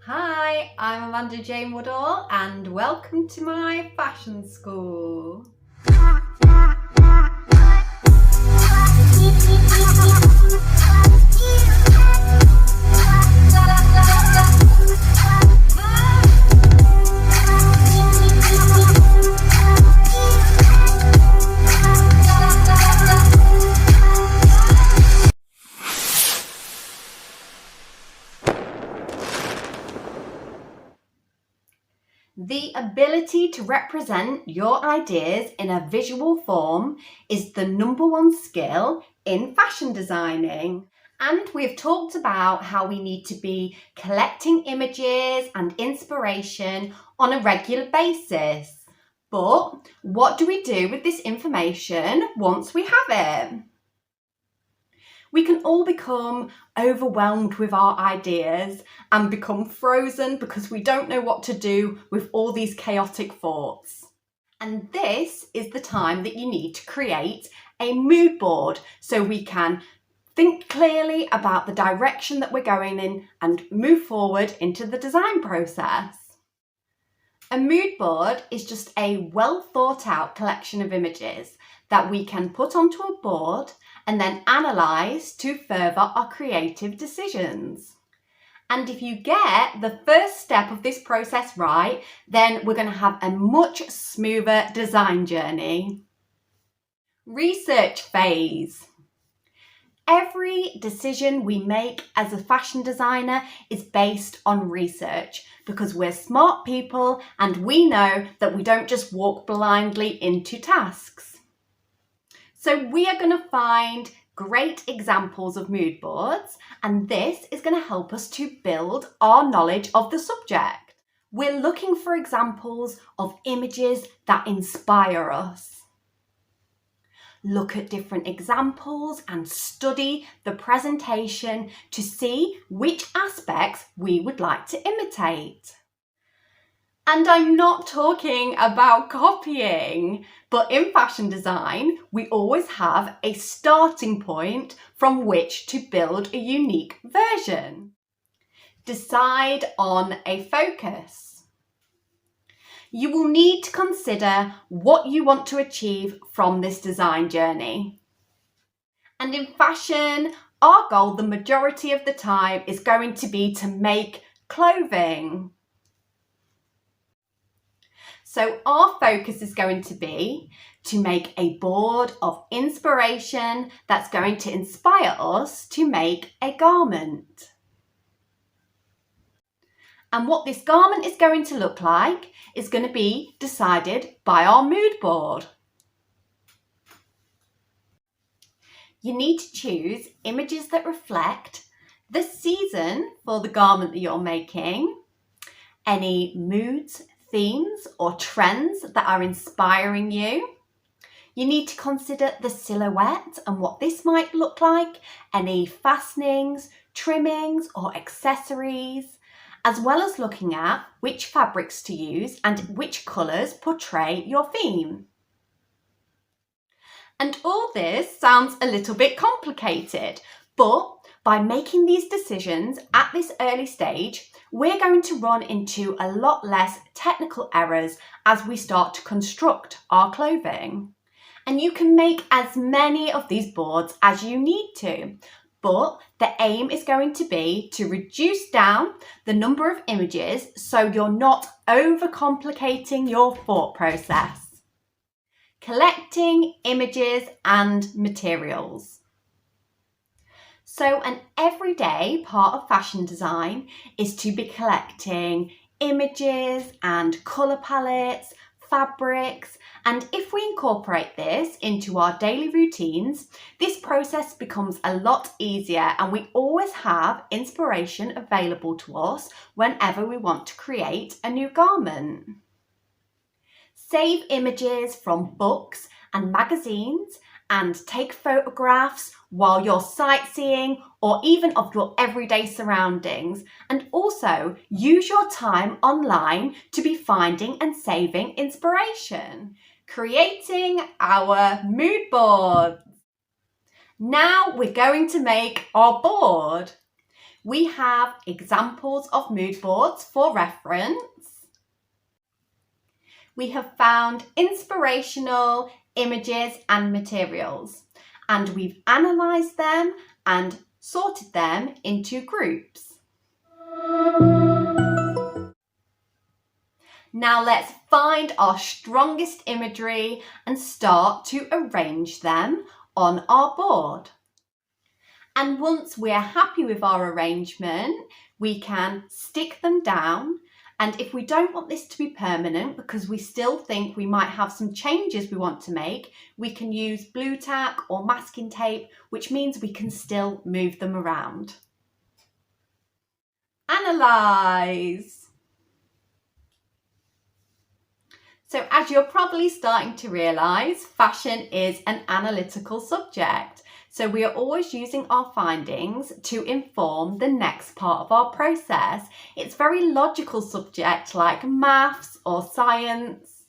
Hi, I'm Amanda Jane Woodall and welcome to my fashion school. The ability to represent your ideas in a visual form is the number one skill in fashion designing. And we've talked about how we need to be collecting images and inspiration on a regular basis. But what do we do with this information once we have it? We can all become overwhelmed with our ideas and become frozen because we don't know what to do with all these chaotic thoughts. And this is the time that you need to create a mood board so we can think clearly about the direction that we're going in and move forward into the design process. A mood board is just a well thought out collection of images that we can put onto a board and then analyse to further our creative decisions. And if you get the first step of this process right, then we're going to have a much smoother design journey. Research phase. Every decision we make as a fashion designer is based on research because we're smart people and we know that we don't just walk blindly into tasks. So we are going to find great examples of mood boards, and this is going to help us to build our knowledge of the subject. We're looking for examples of images that inspire us. Look at different examples and study the presentation to see which aspects we would like to imitate. And I'm not talking about copying, but in fashion design, we always have a starting point from which to build a unique version. Decide on a focus. You will need to consider what you want to achieve from this design journey. And in fashion, our goal the majority of the time is going to be to make clothing. So our focus is going to be to make a board of inspiration that's going to inspire us to make a garment. And what this garment is going to look like is going to be decided by our mood board. You need to choose images that reflect the season for the garment that you're making, any moods, themes or trends that are inspiring you. You need to consider the silhouette and what this might look like, any fastenings, trimmings or accessories, as well as looking at which fabrics to use and which colours portray your theme. And all this sounds a little bit complicated, but by making these decisions at this early stage, we're going to run into a lot less technical errors as we start to construct our clothing. And you can make as many of these boards as you need to, but the aim is going to be to reduce down the number of images so you're not overcomplicating your thought process. Collecting images and materials. So an everyday part of fashion design is to be collecting images and colour palettes, fabrics, and if we incorporate this into our daily routines, this process becomes a lot easier and we always have inspiration available to us whenever we want to create a new garment. Save images from books and magazines and take photographs while you're sightseeing or even of your everyday surroundings, and also use your time online to be finding and saving inspiration. Creating our mood board. Now we're going to make our board. We have examples of mood boards for reference. We have found inspirational images and materials, and we've analysed them and sorted them into groups. Now let's find our strongest imagery and start to arrange them on our board. And once we're happy with our arrangement, we can stick them down. And if we don't want this to be permanent, because we still think we might have some changes we want to make, we can use blue tack or masking tape, which means we can still move them around. Analyse. So as you're probably starting to realise, fashion is an analytical subject. So we are always using our findings to inform the next part of our process. It's a very logical subject like maths or science.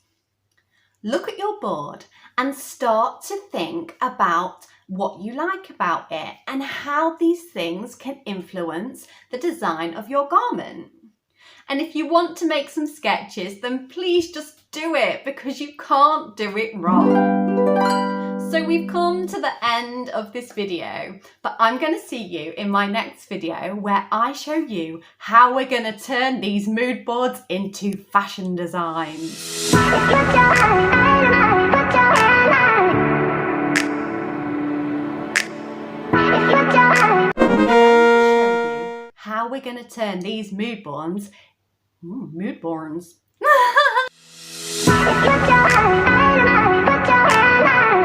Look at your board and start to think about what you like about it and how these things can influence the design of your garment. And if you want to make some sketches, then please just do it, because you can't do it wrong. So we've come to the end of this video, but I'm going to see you in my next video where I show you how we're going to turn these mood boards into fashion designs. How we're going to turn these mood boards